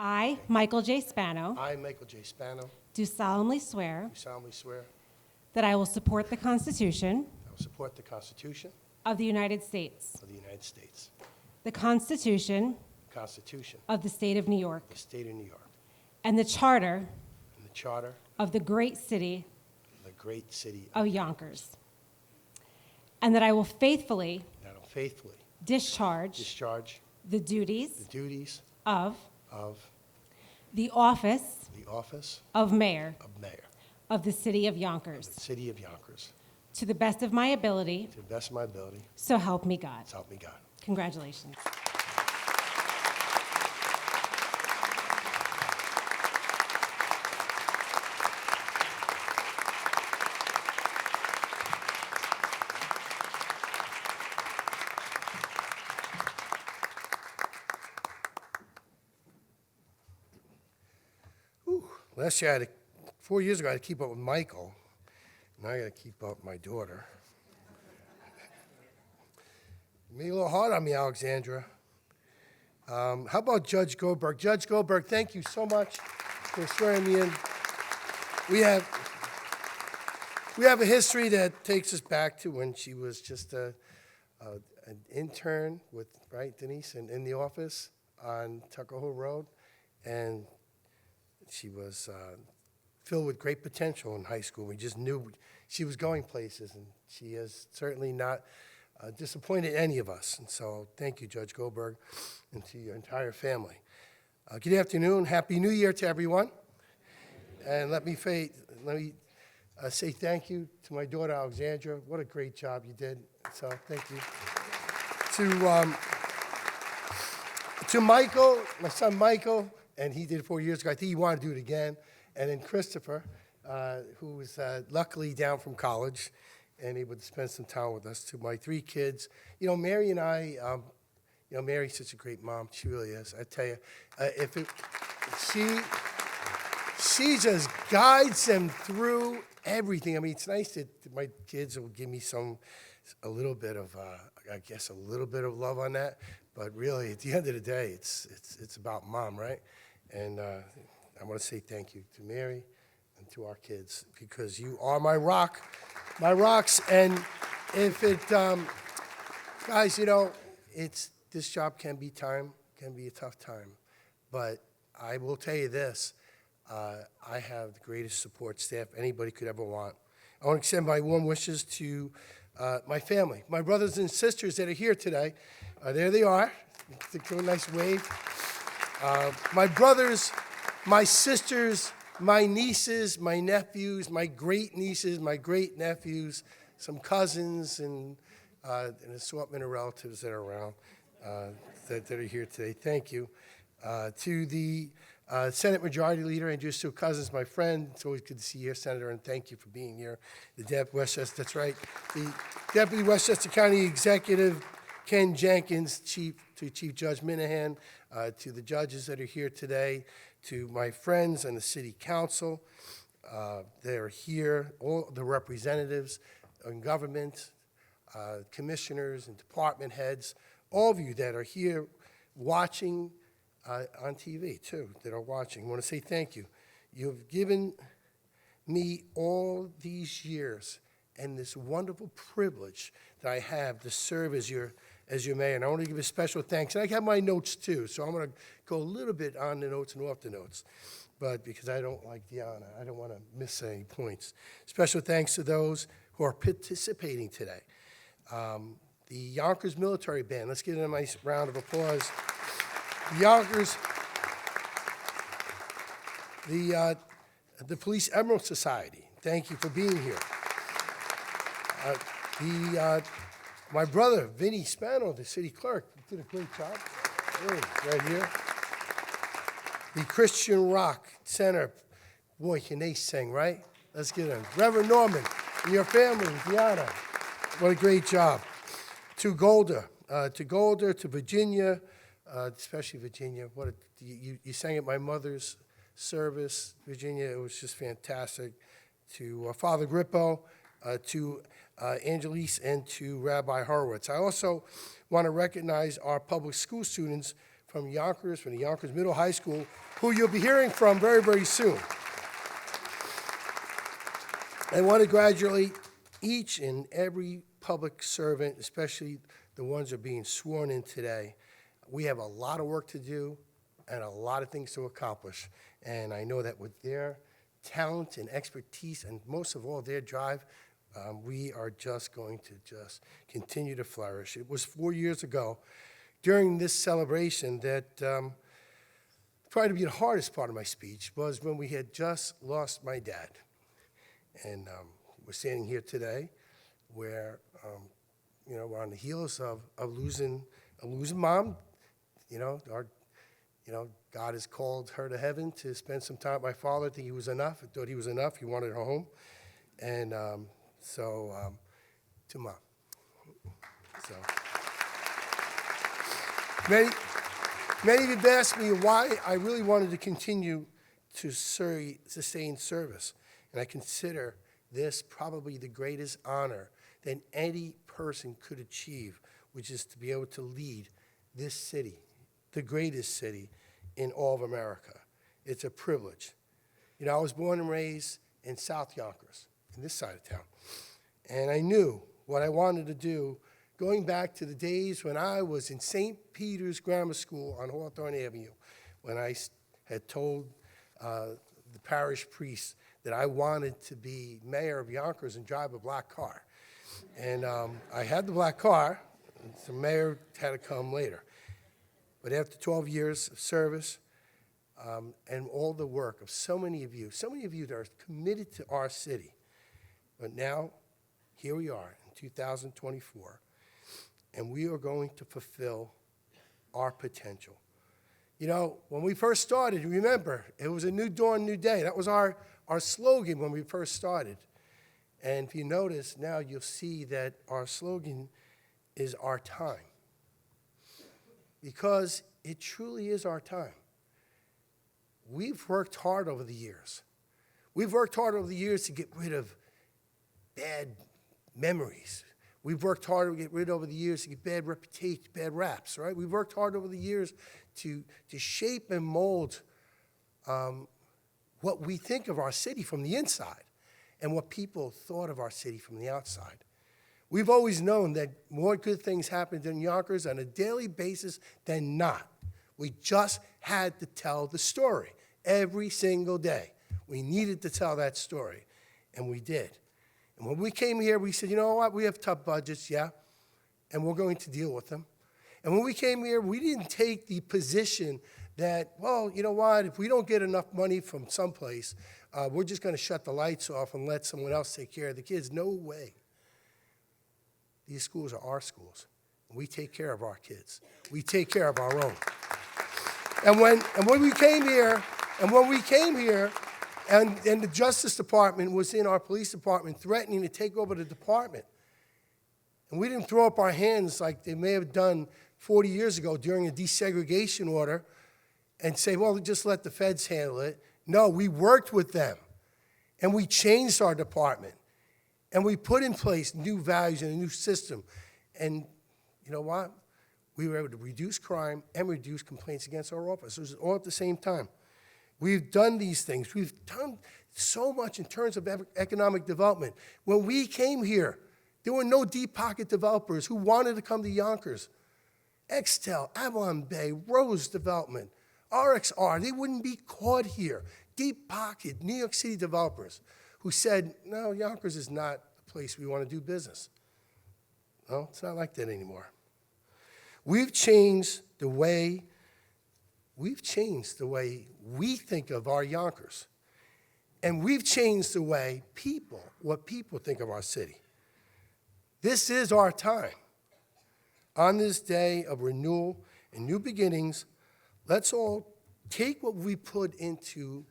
I, Michael J. Spano, I, Michael J. Spano, do solemnly swear do solemnly swear that I will support the Constitution I will support the Constitution of the United States, of the United States, the Constitution the Constitution of the State of New York, of the State of New York, and the Charter and the Charter of the great city of the great city of Yonkers, and that I will faithfully that I will faithfully discharge discharge the the duties duties of of the office the office of Mayor of Mayor of the City of of Yonkers the City of Yonkers to the best of my ability, to the best of my ability, so help me God. so help me God. Congratulations. Last year, 4 years ago, I had to keep up with Michael. Now I got to keep up with my daughter. You made it a little hard on me, Alexandra. How about Judge Goldberg? Judge Goldberg, thank you so much for swearing me in. We have a history that takes us back to when she was just an intern with, right, Denise, in the office on Tuckahoe Road. And she was filled with great potential in high school. We just knew she was going places, and she has certainly not disappointed any of us. And so thank you, Judge Goldberg, and to your entire family. Good afternoon. Happy New Year to everyone. And let me say thank you to my daughter, Alexandra. What a great job you did. So thank you. To Michael, my son Michael, and he did it 4 years ago. I think he wanted to do it again. And then Christopher, who was luckily down from college and able to spend some time with us. To my three kids, Mary and I, Mary's such a great mom. She really is. I tell you, she just guides them through everything. I mean, it's nice that my kids will give me a little bit of love on that. But really, at the end of the day, it's about mom, right? And I want to say thank you to Mary and to our kids, because you are my rocks. And if it, guys, this job can be a tough time. But I will tell you this, I have the greatest support staff anybody could ever want. I want to extend my warm wishes to my family, my brothers and sisters that are here today. There they are. Give a nice wave. My brothers, my sisters, my nieces, my nephews, my great nieces, my great nephews, some cousins, and an assortment of relatives that are around that are here today. Thank you. To the Senate Majority Leader, and just to Cousins, my friend. It's always good to see you here, Senator, and thank you for being here. The Deputy Westchester County Executive, Ken Jenkins, Chief Judge Minahan, to the judges that are here today, to my friends on the City Council. They are here, all the representatives in government, commissioners and department heads, all of you that are here watching on TV, too, that are watching. I want to say thank you. You have given me all these years and this wonderful privilege that I have to serve as your mayor. And I want to give a special thanks. And I have my notes, too, so I'm going to go a little bit on the notes and off the notes. But because I don't like Deanna, I don't want to miss any points. Special thanks to those who are participating today. The Yonkers Military Band. Let's give them a nice round of applause. Yonkers, the Police Emerald Society, thank you for being here. My brother, Vinny Spano, the city clerk, did a great job. Right here. The Christian Rock Center, boy, can they sing, right? Let's get them. Reverend Norman and your family, Deanna, what a great job. To Golder, to Virginia, especially Virginia. You sang at my mother's service, Virginia. It was just fantastic. To Father Grippo, to Angelise, and to Rabbi Horowitz. I also want to recognize our public school students from Yonkers, from the Yonkers Middle High School, who you'll be hearing from very, very soon. I want to congratulate each and every public servant, especially the ones that are being sworn in today. We have a lot of work to do and a lot of things to accomplish. And I know that with their talent and expertise, and most of all, their drive, we are just going to just continue to flourish. It was 4 years ago during this celebration that probably the hardest part of my speech was when we had just lost my dad. And we're standing here today where, we're on the heels of losing Mom. God has called her to heaven to spend some time with my father. I think he was enough. I thought he was enough. He wanted her home. And to Mom. So, many of you have asked me why I really wanted to continue to stay in service. And I consider this probably the greatest honor that any person could achieve, which is to be able to lead this city, the greatest city in all of America. It's a privilege. I was born and raised in South Yonkers, in this side of town. And I knew what I wanted to do going back to the days when I was in St. Peter's Grammar School on Hawthorne Avenue, when I had told the parish priest that I wanted to be mayor of Yonkers and drive a black car. And I had the black car, and the mayor had to come later. But after 12 years of service and all the work of so many of you that are committed to our city, but now, here we are in 2024, and we are going to fulfill our potential. When we first started, remember, it was a new dawn, new day. That was our slogan when we first started. And if you notice now, you'll see that our slogan is our time. Because it truly is our time. We've worked hard over the years. We've worked hard over the years to get rid of bad memories. We've worked hard to get rid over the years to get bad reputation, bad raps, right? We've worked hard over the years to shape and mold what we think of our city from the inside and what people thought of our city from the outside. We've always known that more good things happened in Yonkers on a daily basis than not. We just had to tell the story every single day. We needed to tell that story, and we did. And when we came here, we said, you know what, we have tough budgets, yeah, and we're going to deal with them. And when we came here, we didn't take the position that, well, you know what, if we don't get enough money from someplace, we're just going to shut the lights off and let someone else take care of the kids. No way. These schools are our schools. We take care of our kids. We take care of our own. And when we came here, and the Justice Department was in our police department threatening to take over the department, and we didn't throw up our hands like they may have done 40 years ago during a desegregation order and say, well, just let the feds handle it. No, we worked with them, and we changed our department. And we put in place new values and a new system. And you know what? We were able to reduce crime and reduce complaints against our officers all at the same time. We've done these things. We've done so much in terms of economic development. When we came here, there were no deep pocket developers who wanted to come to Yonkers. Extel, Avalon Bay, Rose Development, RXR, they wouldn't be caught here. Deep pocket New York City developers who said, no, Yonkers is not the place we want to do business. No, it's not like that anymore. We've changed the way we think of our Yonkers. And we've changed the way what people think of our city. This is our time. On this day of renewal and new beginnings, let's all take what we put into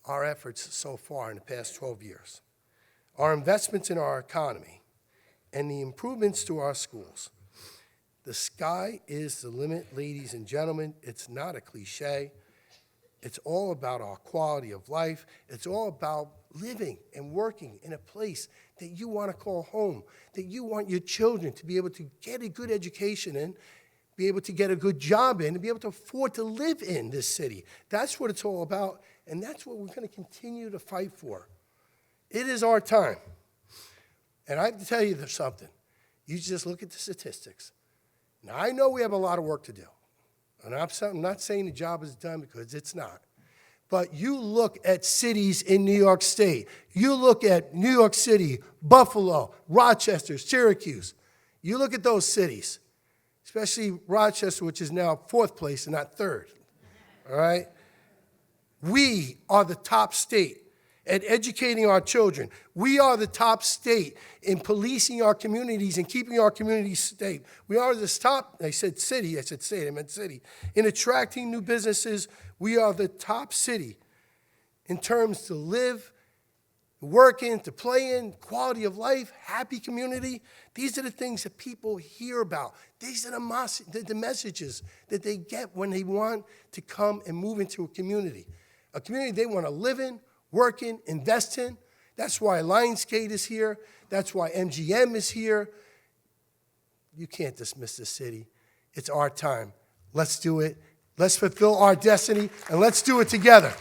our efforts so far in the past 12 years, our investments in our economy, and the improvements to our schools. The sky is the limit, ladies and gentlemen. It's not a cliche. It's all about our quality of life. It's all about living and working in a place that you want to call home, that you want your children to be able to get a good education in, be able to get a good job in, and be able to afford to live in this city. That's what it's all about, and that's what we're going to continue to fight for. It is our time. And I have to tell you there's something. You just look at the statistics. Now, I know we have a lot of work to do. And I'm not saying the job is done, because it's not. But you look at cities in New York State. You look at New York City, Buffalo, Rochester, Syracuse. You look at those cities, especially Rochester, which is now 4th place and not 3rd. All right? We are the top state at educating our children. We are the top state in policing our communities and keeping our communities safe. We are the top, I said city, I said state, I meant city. In attracting new businesses, we are the top city in terms to live, work in, to play in, quality of life, happy community. These are the things that people hear about. These are the messages that they get when they want to come and move into a community they want to live in, work in, invest in. That's why Lionsgate is here. That's why MGM is here. You can't dismiss this city. It's our time. Let's do it. Let's fulfill our destiny, and let's do it together.